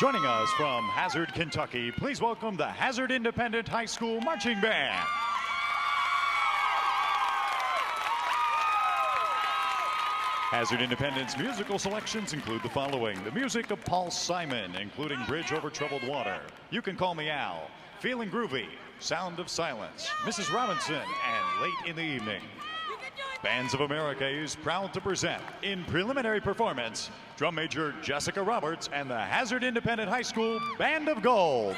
Joining us from Hazard, Kentucky, please welcome the Hazard Independent High School Marching Band. Hazard Independent's musical selections include the following. The music of Paul Simon, including Bridge Over Troubled Water, You Can Call Me Al, Feelin Groovy, Sound of Silence, Mrs. Robinson, and Late in the Evening. Bands of America is proud to present, in preliminary performance, drum major Jessica Roberts and the Hazard Independent High School Band of Gold.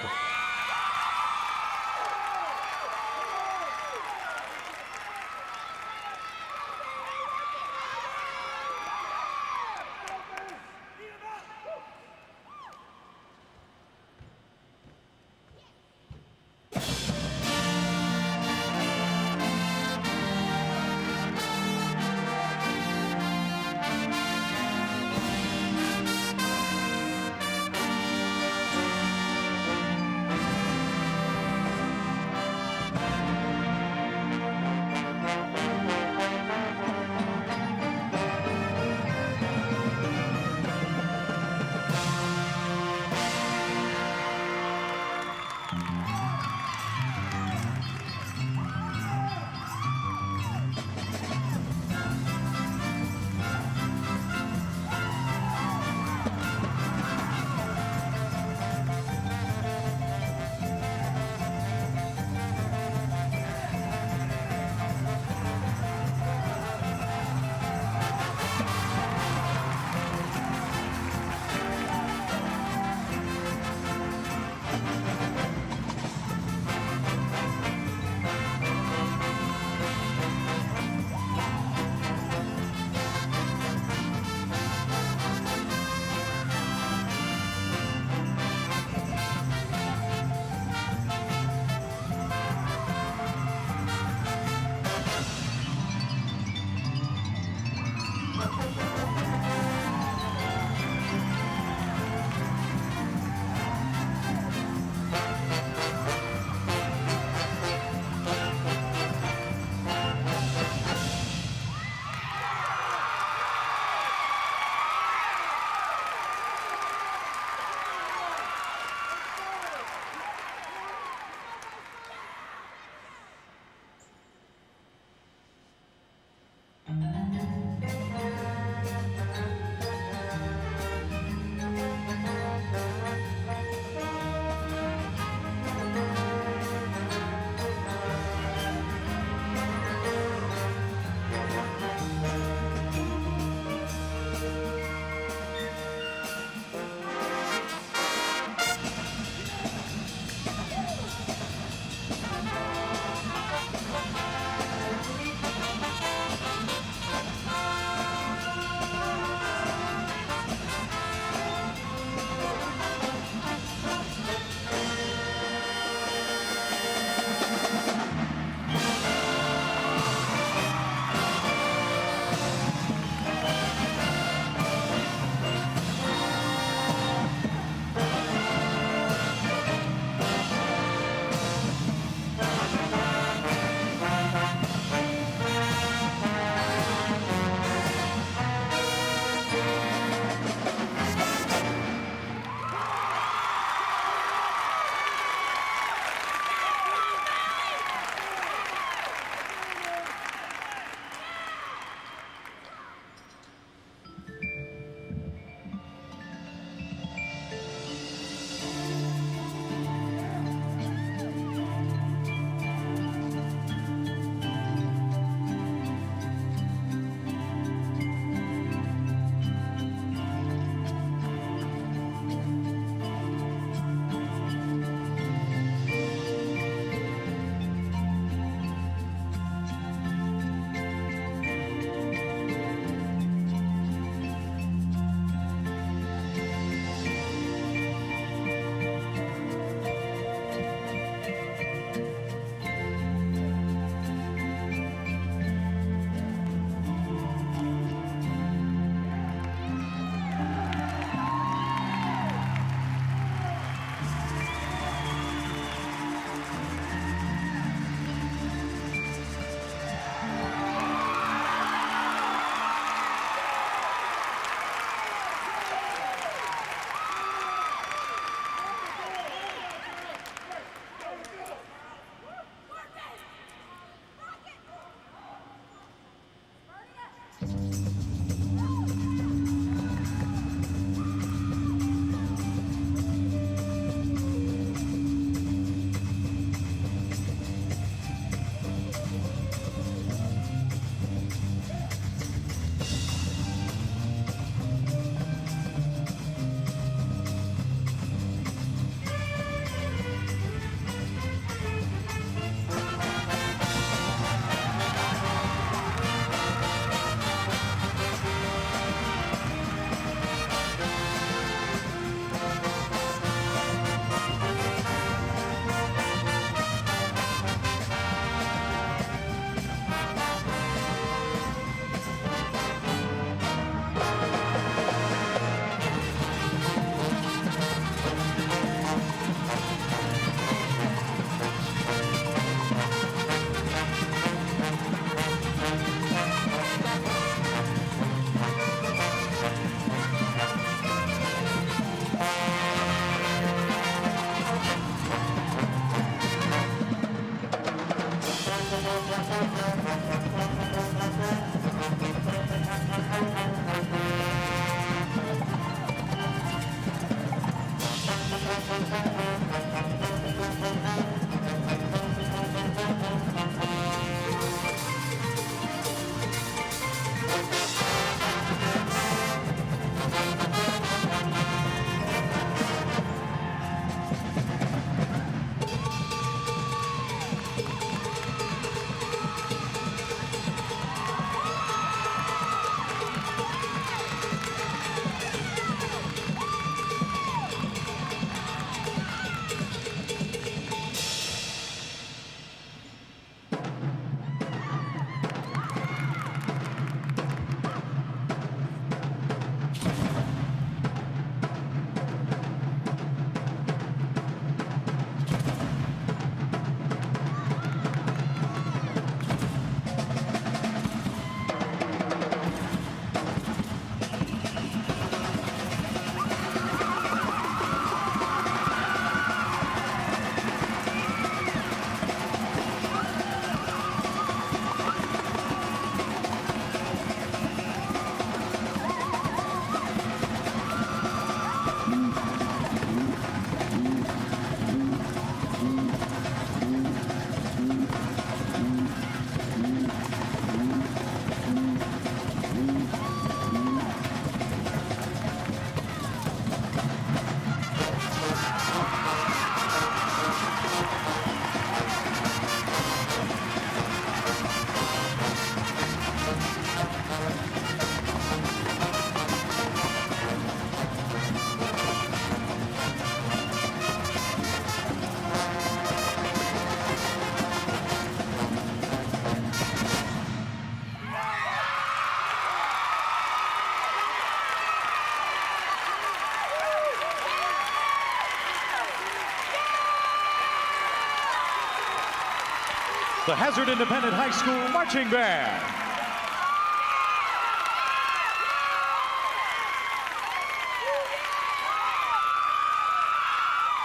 The Hazard Independent High School Marching Band.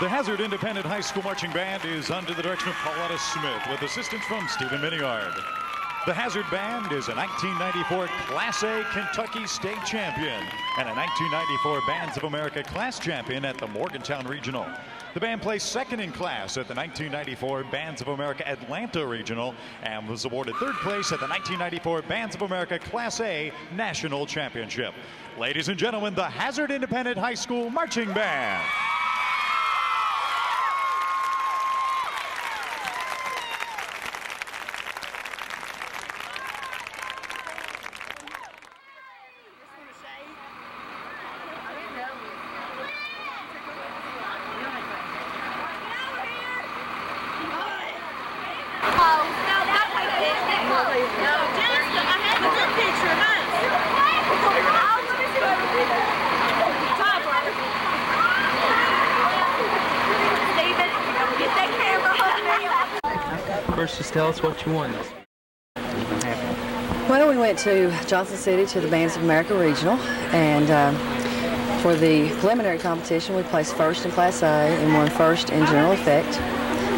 The Hazard Independent High School Marching Band is under the direction of Pauletta Smith with assistance from Stephen Miniard. The Hazard Band is a 1994 Class A Kentucky State Champion and a 1994 Bands of America Class Champion at the Morgantown Regional. The band placed second in class at the 1994 Bands of America Atlanta Regional and was awarded third place at the 1994 Bands of America Class A National Championship. Ladies and gentlemen, the Hazard Independent High School Marching Band. First, just tell us what you won. Well, we went to Johnson City to the Bands of America Regional, and for the preliminary competition, we placed first in Class A and won first in general effect.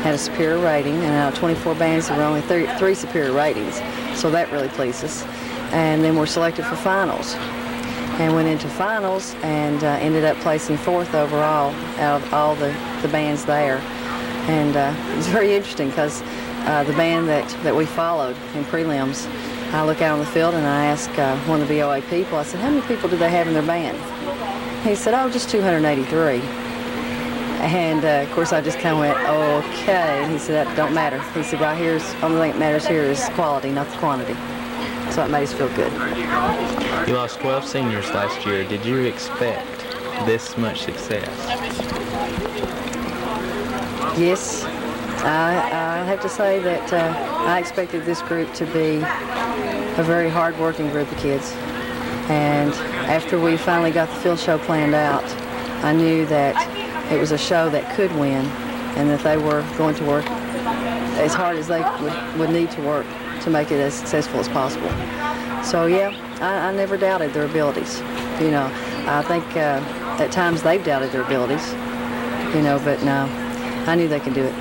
Had a superior rating, and out of 24 bands, there were only three superior ratings, so that really pleased us. And then we're selected for finals, and went into finals and ended up placing fourth overall out of all the bands there. And it was very interesting because the band that we followed in prelims, I look out on the field and I ask one of the BOA people, I said, how many people do they have in their band? He said, oh, just 283. And of course I just kind of went, okay. And he said, that don't matter. He said, right here, the only thing that matters here is quality, not the quantity. So it made us feel good. You lost 12 seniors last year. Did you expect this much success? Yes. I have to say that I expected this group to be a very hard-working group of kids. And after we finally got the field show planned out, I knew that it was a show that could win and that they were going to work as hard as they would need to work to make it as successful as possible. So yeah, I never doubted their abilities. You know, I think at times they've doubted their abilities, you know, but no, I knew they could do it.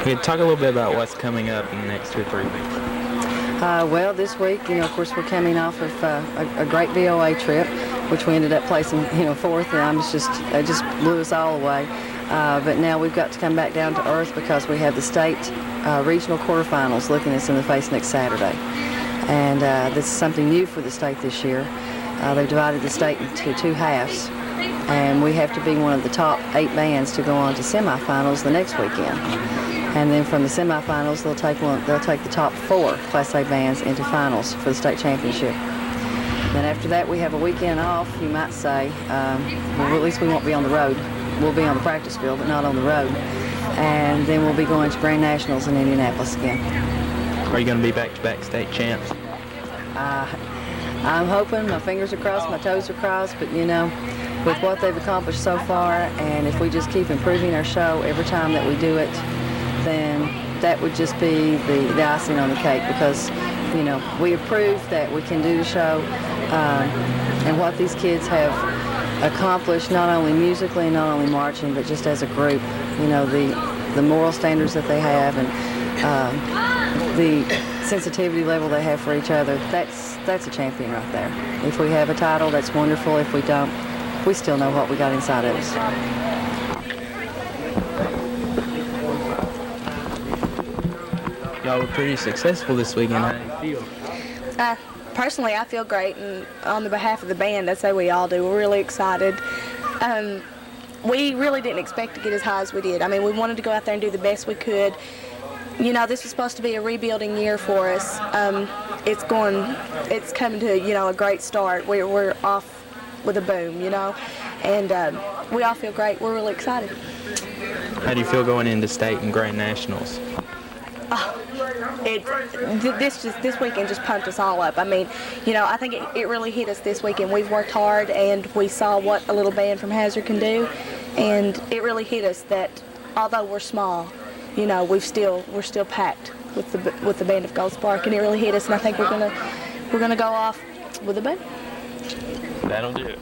Okay, talk a little bit about what's coming up in the next 2 or 3 weeks. Well, this week, you know, of course, we're coming off of a great BOA trip. which we ended up placing, fourth, and it just blew us all away. But now we've got to come back down to earth because we have the state regional quarterfinals looking us in the face next Saturday. And this is something new for the state this year. They've divided the state into two halves, and we have to be one of the top 8 bands to go on to semifinals the next weekend. And then from the semifinals, they'll take the top 4 Class A bands into finals for the state championship. Then after that, we have a weekend off, you might say. Well, at least we won't be on the road. We'll be on the practice field, but not on the road. And then we'll be going to Grand Nationals in Indianapolis again. Are you going to be back-to-back state champs? I'm hoping. My fingers are crossed, my toes are crossed, but with what they've accomplished so far, and if we just keep improving our show every time that we do it, then that would just be the icing on the cake, because we have proved that we can do the show, and what these kids have accomplished, not only musically and not only marching, but just as a group. The moral standards that they have, and the sensitivity level they have for each other, that's a champion right there. If we have a title, that's wonderful. If we don't, we still know what we got inside of us. Y'all were pretty successful this weekend. How do you feel? Personally, I feel great, and on the behalf of the band, that's how we all do. We're really excited. We really didn't expect to get as high as we did. I mean, we wanted to go out there and do the best we could. This was supposed to be a rebuilding year for us. It's coming to, a great start. We're off with a boom, and we all feel great. We're really excited. How do you feel going into state and Grand Nationals? This weekend just pumped us all up. I mean, I think it really hit us this weekend. We've worked hard, and we saw what a little band from Hazard can do, and it really hit us that although we're small, we're still packed with the band of Gold Spark, and it really hit us. And I think we're gonna go off with a bang. That'll do it.